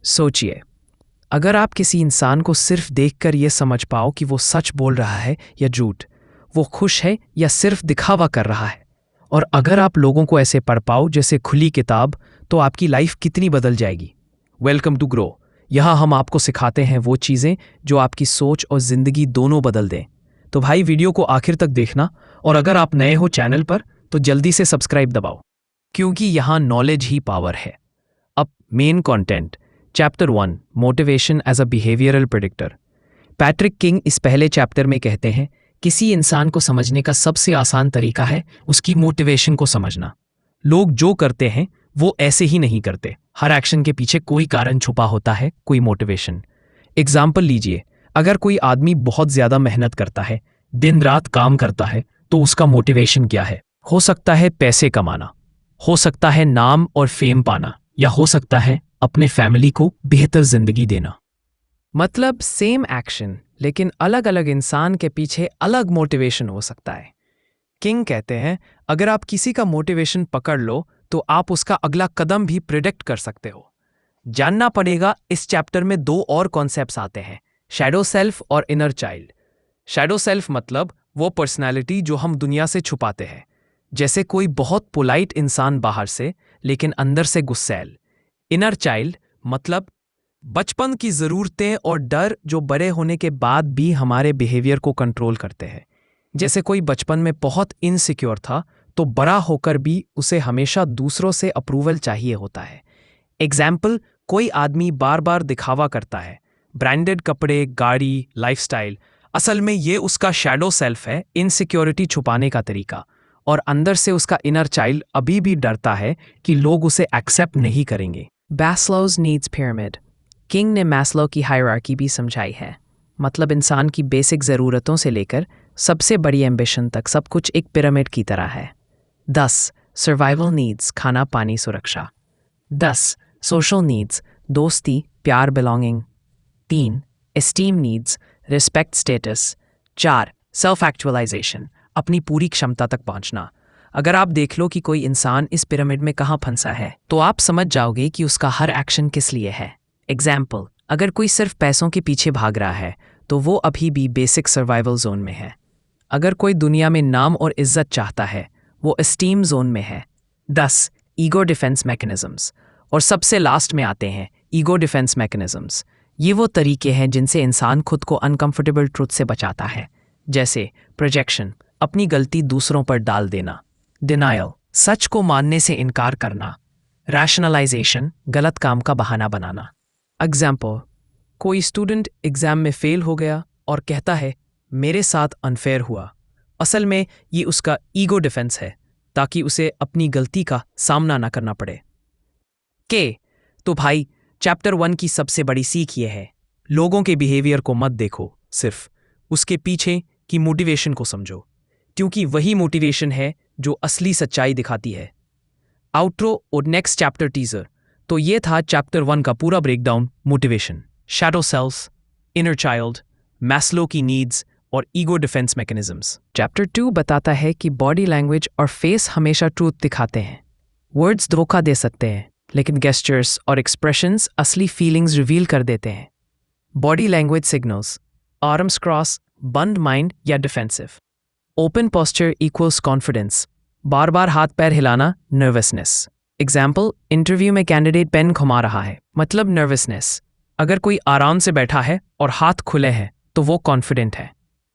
सोचिए, अगर आप किसी इंसान को सिर्फ देखकर यह समझ पाओ कि वो सच बोल रहा है या झूठ, वो खुश है या सिर्फ दिखावा कर रहा है, और अगर आप लोगों को ऐसे पढ़ पाओ जैसे खुली किताब, तो आपकी लाइफ कितनी बदल जाएगी। Welcome to Groww. यहाँ हम आपको सिखाते हैं वो चीज़ें जो आपकी सोच और ज़िंदगी दोनों बदल दें। तो भाई, वीडियो को आखिर तक देखना, और अगर आप नए हो चैनल पर तो जल्दी से सब्सक्राइब दबाओ, क्योंकि यहाँ नॉलेज ही पावर है। अब main content, chapter 1, motivation as a behavioural predictor. Patrick King इस पहले चैप्टर में कहते हैं, किसी इंसान को समझने का सबसे आसान तरीका है उसकी मोटिवेशन को समझना। लोग जो करते हैं वो ऐसे ही नहीं करते, हर एक्शन के पीछे कोई कारण छुपा होता है, कोई मोटिवेशन। एग्जाम्पल लीजिए, अगर कोई आदमी बहुत ज्यादा मेहनत करता है, दिन रात काम करता है, तो उसका मोटिवेशन क्या है? हो सकता है पैसे कमाना, हो सकता है नाम और फेम पाना, या हो सकता है अपने फैमिली को बेहतर जिंदगी देना। मतलब सेम एक्शन, लेकिन अलग अलग इंसान के पीछे अलग मोटिवेशन हो सकता है। किंग कहते हैं, अगर आप किसी का मोटिवेशन पकड़ लो तो आप उसका अगला कदम भी प्रिडिक्ट कर सकते हो। जानना पड़ेगा, इस चैप्टर में 2 और कॉन्सेप्ट्स आते हैं, शैडो सेल्फ और इनर चाइल्ड। शैडो सेल्फ मतलब वो पर्सनैलिटी जो हम दुनिया से छुपाते हैं, जैसे कोई बहुत पोलाइट इंसान बाहर से, लेकिन अंदर से गुस्सैल। इनर चाइल्ड मतलब बचपन की ज़रूरतें और डर जो बड़े होने के बाद भी हमारे बिहेवियर को कंट्रोल करते हैं। जैसे कोई बचपन में बहुत इनसिक्योर था, तो बड़ा होकर भी उसे हमेशा दूसरों से अप्रूवल चाहिए होता है। एग्जाम्पल, कोई आदमी बार बार दिखावा करता है, ब्रांडेड कपड़े, गाड़ी, लाइफस्टाइल। असल में ये उसका शैडो सेल्फ है, इनसिक्योरिटी छुपाने का तरीका। और अंदर से उसका इनर चाइल्ड अभी भी डरता है कि लोग उसे एक्सेप्ट नहीं करेंगे। मैस्लोज़ नीड्स पिरामिड। किंग ने मैस्लो की हायरार्की भी समझाई है। मतलब इंसान की बेसिक ज़रूरतों से लेकर सबसे बड़ी एम्बिशन तक सब कुछ एक पिरामिड की तरह है। 10 सर्वाइवल नीड्स, खाना पानी सुरक्षा। 10 सोशल नीड्स, दोस्ती प्यार belonging. 3 esteem needs, respect status. 4 self actualisation, अपनी पूरी क्षमता तक पहुंचना। अगर आप देख लो कि कोई इंसान इस पिरामिड में कहाँ फंसा है, तो आप समझ जाओगे कि उसका हर एक्शन किस लिए है। एग्जाम्पल, अगर कोई सिर्फ पैसों के पीछे भाग रहा है, तो वो अभी भी बेसिक सर्वाइवल जोन में है। अगर कोई दुनिया में नाम और इज्जत चाहता है, वो एस्टीम जोन में है। 10 ईगो डिफेंस मैकेनिज्म्स। और सबसे लास्ट में आते हैं ईगो डिफेंस मैकेनिज्म्स। ये वो तरीके हैं जिनसे इंसान खुद को अनकंफर्टेबल ट्रुथ से बचाता है, जैसे प्रोजेक्शन, अपनी गलती दूसरों पर डाल देना। डिनायल, सच को मानने से इनकार करना। रैशनलाइजेशन, गलत काम का बहाना बनाना। एग्जाम्पल, कोई स्टूडेंट एग्जाम में फेल हो गया और कहता है, मेरे साथ अनफेयर हुआ। असल में ये उसका ईगो डिफेंस है, ताकि उसे अपनी गलती का सामना ना करना पड़े। तो भाई, चैप्टर 1 की सबसे बड़ी सीख ये है, लोगों के बिहेवियर को मत देखो, सिर्फ उसके पीछे की मोटिवेशन को समझो, क्योंकि वही मोटिवेशन है जो असली सच्चाई दिखाती है। आउट्रो और नेक्स्ट चैप्टर टीजर। तो ये था चैप्टर 1 का पूरा breakdown, motivation, shadow self, inner child, Maslow की नीड्स और ईगो डिफेंस मैकेनिज्म्स। चैप्टर 2 बताता है कि बॉडी लैंग्वेज और फेस हमेशा ट्रूथ दिखाते हैं। वर्ड्स धोखा दे सकते हैं, लेकिन गेस्चर्स और एक्सप्रेशंस असली फीलिंग्स रिवील कर देते हैं। Body language signals, arms cross, बंद माइंड या defensive. Open posture equals confidence, बार बार हाथ पैर हिलाना, नर्वसनेस। एग्जाम्पल, इंटरव्यू में कैंडिडेट पेन घुमा रहा है, मतलब नर्वसनेस। अगर कोई आराम से बैठा है और हाथ खुले हैं, तो वो कॉन्फिडेंट है।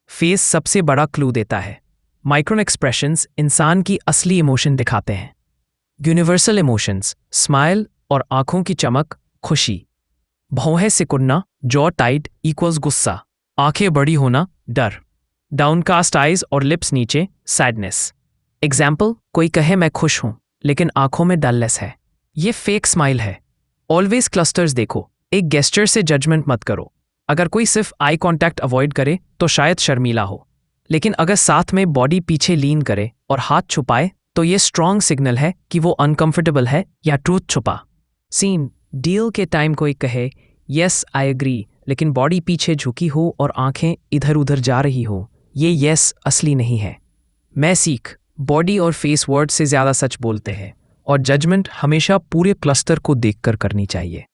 फेस सबसे बड़ा क्लू देता है। माइक्रो एक्सप्रेशंस इंसान की असली इमोशन दिखाते हैं। यूनिवर्सल इमोशंस, स्माइल और आंखों की चमक, खुशी। भौहें सिकुड़ना, जॉ टाइट इक्वल्स गुस्सा, आंखें बड़ी होना, डर। डाउनकास्ट आइज और लिप्स नीचे, सैडनेस। एग्जाम्पल, कोई कहे मैं खुश हूं, लेकिन आंखों में डलनेस है, ये फेक स्माइल है। ऑलवेज क्लस्टर्स देखो, एक गेस्चर से जजमेंट मत करो। अगर कोई सिर्फ आई कांटेक्ट अवॉइड करे तो शायद शर्मीला हो, लेकिन अगर साथ में बॉडी पीछे लीन करे और हाथ छुपाए, तो ये स्ट्रॉन्ग सिग्नल है कि वो अनकंफर्टेबल है या ट्रूथ छुपा। सीन, डील के टाइम कोई कहे यस आई एग्री, लेकिन बॉडी पीछे झुकी हो और आंखें इधर उधर जा रही हो, ये यस असली नहीं है। मैं सीख, बॉडी और फेस वर्ड से ज़्यादा सच बोलते हैं, और जजमेंट हमेशा पूरे क्लस्टर को देखकर करनी चाहिए।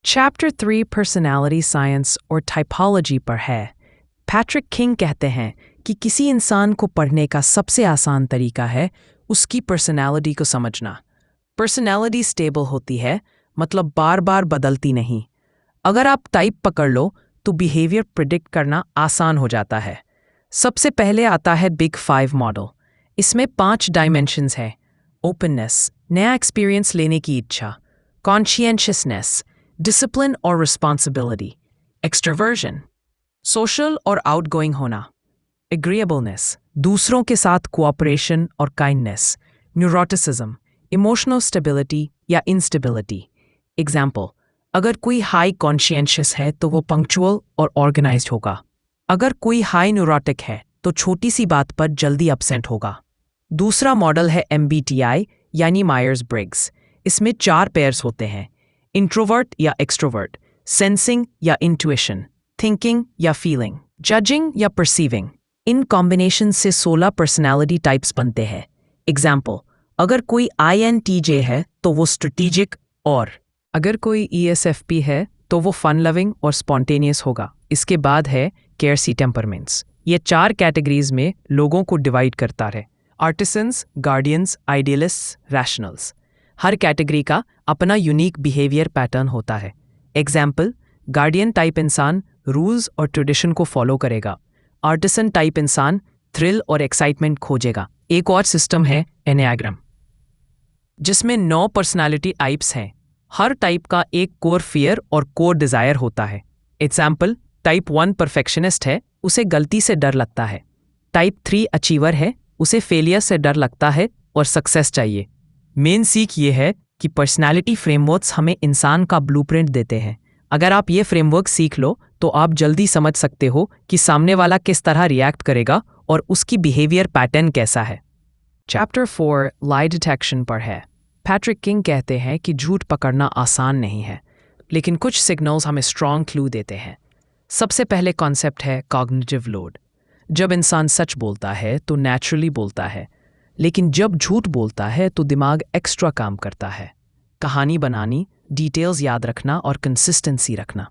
चैप्टर 3 पर्सनालिटी साइंस और टाइपोलॉजी पर है। पैट्रिक किंग कहते हैं कि किसी इंसान को पढ़ने का सबसे आसान तरीका है उसकी पर्सनालिटी को समझना। पर्सनालिटी स्टेबल होती है, मतलब बार बार बदलती नहीं। अगर आप टाइप पकड़ लो तो बिहेवियर प्रिडिक्ट करना आसान हो जाता है। सबसे पहले आता है बिग 5 मॉडल। इसमें 5 डायमेंशंस हैं। ओपननेस, नया एक्सपीरियंस लेने की इच्छा। कॉन्शियसनेस, डिसिप्लिन और रिस्पॉन्सिबिलिटी। एक्सट्रोवर्जन, सोशल और आउटगोइंग होना। एग्रीएबलनेस, दूसरों के साथ कोऑपरेशन और काइंडनेस। न्यूरोटिसिज्म, इमोशनल स्टेबिलिटी या इंस्टेबिलिटी। एग्जाम्पल, अगर कोई हाई कॉन्शियस है तो वो पंक्चुअल और ऑर्गेनाइज्ड होगा। अगर कोई हाई न्यूरोटिक है तो छोटी सी बात पर जल्दी अपसेंट होगा। दूसरा मॉडल है MBTI यानी मायर्स ब्रिग्स। इसमें 4 पेयर्स होते हैं, इंट्रोवर्ट या एक्सट्रोवर्ट, सेंसिंग या इंट्यूशन, थिंकिंग या फीलिंग, जजिंग या परसीविंग। इन कॉम्बिनेशन से 16 पर्सनालिटी टाइप्स बनते हैं। एग्जाम्पल, अगर कोई INTJ है तो वो स्ट्रेटेजिक, और अगर कोई ESFP है तो वो फन लविंग और स्पॉन्टेनियस होगा। इसके बाद है केयरसी टेम्परमेंट्स। ये 4 कैटेगरीज में लोगों को डिवाइड करता है। Artisans, guardians, idealists, rationals. हर कैटेगरी का अपना यूनिक बिहेवियर पैटर्न होता है। एग्जाम्पल, गार्डियन टाइप इंसान रूल्स और ट्रेडिशन को फॉलो करेगा। आर्टिसन टाइप इंसान थ्रिल और एक्साइटमेंट खोजेगा। एक और सिस्टम है एनियाग्राम, जिसमें 9 पर्सनालिटी टाइप्स हैं। हर टाइप का एक कोर फियर और कोर डिजायर होता है। एग्जाम्पल, टाइप 1 परफेक्शनिस्ट है, उसे गलती से डर लगता है। टाइप 3 अचीवर है, उसे फेलियर से डर लगता है और सक्सेस चाहिए। मेन सीख ये है कि पर्सनालिटी फ्रेमवर्क्स हमें इंसान का ब्लूप्रिंट देते हैं। अगर आप ये फ्रेमवर्क सीख लो तो आप जल्दी समझ सकते हो कि सामने वाला किस तरह रिएक्ट करेगा और उसकी बिहेवियर पैटर्न कैसा है। चैप्टर 4 लाई डिटेक्शन पर है। पैट्रिक किंग कहते हैं कि झूठ पकड़ना आसान नहीं है, लेकिन कुछ सिग्नल्स हमें स्ट्रॉन्ग क्लू देते हैं। सबसे पहले कॉन्सेप्ट है कॉग्निटिव लोड। जब इंसान सच बोलता है तो नेचुरली बोलता है, लेकिन जब झूठ बोलता है तो दिमाग एक्स्ट्रा काम करता है। कहानी बनानी, डिटेल्स याद रखना और कंसिस्टेंसी रखना।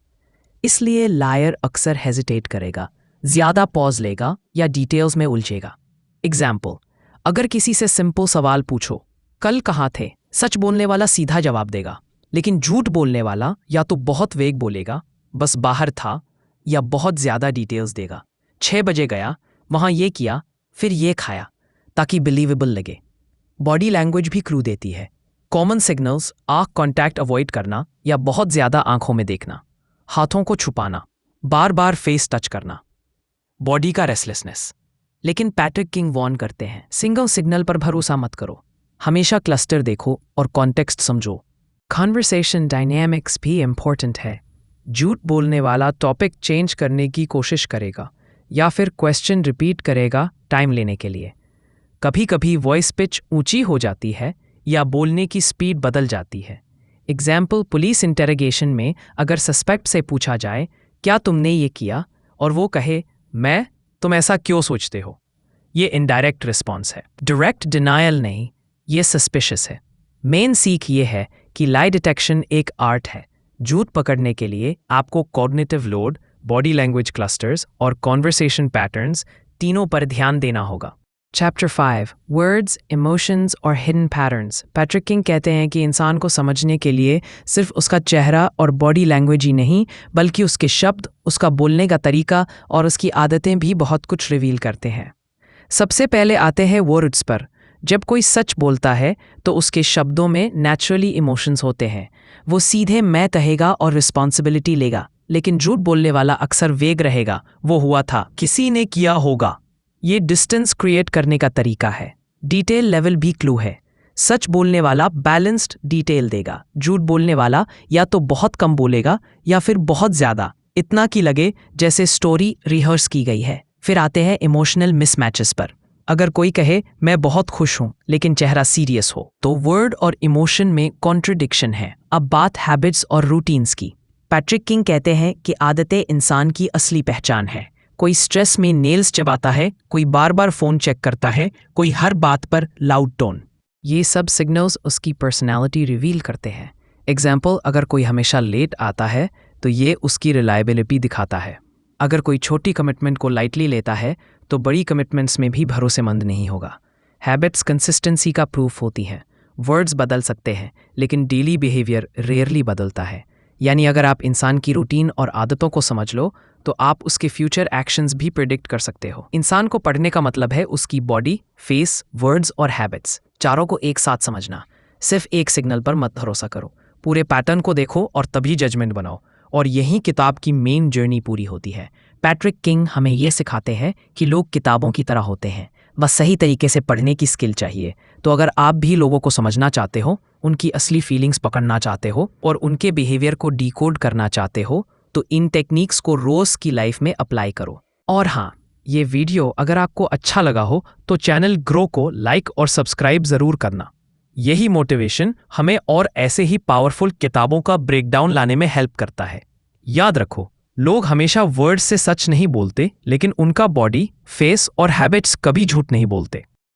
इसलिए लायर अक्सर हेजिटेट करेगा, ज्यादा पॉज लेगा या डिटेल्स में उलझेगा। एग्जाम्पल, अगर किसी से सिंपल सवाल पूछो, कल कहाँ थे, सच बोलने वाला सीधा जवाब देगा, लेकिन झूठ बोलने वाला या तो बहुत वेग बोलेगा, बस बाहर था, या बहुत ज्यादा डिटेल्स देगा। 6 बजे गया, वहां ये किया, फिर ये खाया, ताकि बिलीवेबल लगे। बॉडी लैंग्वेज भी क्लू देती है। कॉमन सिग्नल्स, आंख कांटेक्ट अवॉइड करना या बहुत ज्यादा आंखों में देखना, हाथों को छुपाना, बार बार फेस टच करना, बॉडी का रेस्टलेसनेस। लेकिन पैट्रिक किंग वॉर्न करते हैं, सिंगल सिग्नल पर भरोसा मत करो, हमेशा क्लस्टर देखो और कॉन्टेक्स्ट समझो। कॉन्वर्सेशन डायनेमिक्स भी इम्पोर्टेंट है। झूठ बोलने वाला टॉपिक चेंज करने की कोशिश करेगा या फिर क्वेश्चन रिपीट करेगा टाइम लेने के लिए। कभी कभी वॉइस पिच ऊंची हो जाती है या बोलने की स्पीड बदल जाती है। एग्जाम्पल, पुलिस इंटेरोगेशन में अगर सस्पेक्ट से पूछा जाए क्या तुमने ये किया, और वो कहे मैं, तुम ऐसा क्यों सोचते हो, ये इनडायरेक्ट रिस्पॉन्स है, डायरेक्ट डिनायल नहीं, ये सस्पिशियस है। मेन सीख ये है कि लाई डिटेक्शन एक आर्ट है। झूठ पकड़ने के लिए आपको cognitive load, body language clusters और कॉन्वर्सेशन पैटर्न्स तीनों पर ध्यान देना होगा। चैप्टर 5 वर्ड्स, इमोशंस और हिडन पैटर्न्स। पैट्रिक किंग कहते हैं कि इंसान को समझने के लिए सिर्फ उसका चेहरा और बॉडी लैंग्वेज ही नहीं, बल्कि उसके शब्द, उसका बोलने का तरीका और उसकी आदतें भी बहुत कुछ रिवील करते हैं। सबसे पहले आते हैं वर्ड्स पर। जब कोई सच बोलता है तो उसके शब्दों में नेचुरली इमोशंस होते हैं। वो सीधे मैं कहेगा और रिस्पॉन्सिबिलिटी लेगा, लेकिन झूठ बोलने वाला अक्सर वेग रहेगा, वो हुआ था, किसी ने किया होगा। ये डिस्टेंस क्रिएट करने का तरीका है। डिटेल लेवल भी क्लू है। सच बोलने वाला बैलेंस्ड डिटेल देगा, झूठ बोलने वाला या तो बहुत कम बोलेगा या फिर बहुत ज्यादा, इतना कि लगे जैसे स्टोरी रिहर्स की गई है। फिर आते हैं इमोशनल मिसमैचेस पर। अगर कोई कहे मैं बहुत खुश हूं लेकिन चेहरा सीरियस हो, तो वर्ड और इमोशन में कॉन्ट्रडिक्शन है। अब बात हैबिट्स और रूटीन्स की। पैट्रिक किंग कहते हैं कि आदतें इंसान की असली पहचान है। कोई स्ट्रेस में नेल्स चबाता है, कोई बार बार फोन चेक करता है, कोई हर बात पर लाउड टोन। ये सब सिग्नल्स उसकी पर्सनालिटी रिवील करते हैं। एग्जाम्पल, अगर कोई हमेशा लेट आता है तो ये उसकी रिलायबिलिटी दिखाता है। अगर कोई छोटी कमिटमेंट को लाइटली लेता है तो बड़ी कमिटमेंट्स में भी भरोसेमंद नहीं होगा। हैबिट्स कंसिस्टेंसी का प्रूफ होती हैं। वर्ड्स बदल सकते हैं लेकिन डेली बिहेवियर रेयरली बदलता है। यानी अगर आप इंसान की रूटीन और आदतों को समझ लो तो आप उसके फ्यूचर एक्शंस भी प्रिडिक्ट कर सकते हो। इंसान को पढ़ने का मतलब है उसकी बॉडी, फेस, वर्ड्स और हैबिट्स चारों को एक साथ समझना। सिर्फ एक सिग्नल पर मत भरोसा करो, पूरे पैटर्न को देखो और तभी जजमेंट बनाओ। और यही किताब की मेन जर्नी पूरी होती है। पैट्रिक किंग हमें ये सिखाते हैं कि लोग किताबों की तरह होते हैं, बस सही तरीके से पढ़ने की स्किल चाहिए। तो अगर आप भी लोगों को समझना चाहते हो, उनकी असली फीलिंग्स पकड़ना चाहते हो और उनके बिहेवियर को डिकोड करना चाहते हो तो इन टेक्निक्स को रोज की लाइफ में अप्लाई करो। और हाँ, ये वीडियो अगर आपको अच्छा लगा हो तो चैनल ग्रो को लाइक और सब्सक्राइब ज़रूर करना। यही मोटिवेशन हमें और ऐसे ही पावरफुल किताबों का ब्रेकडाउन लाने में हेल्प करता है। याद रखो, लोग हमेशा वर्ड्स से सच नहीं बोलते, लेकिन उनका बॉडी, फेस और हैबिट्स कभी झूठ नहीं बोलते।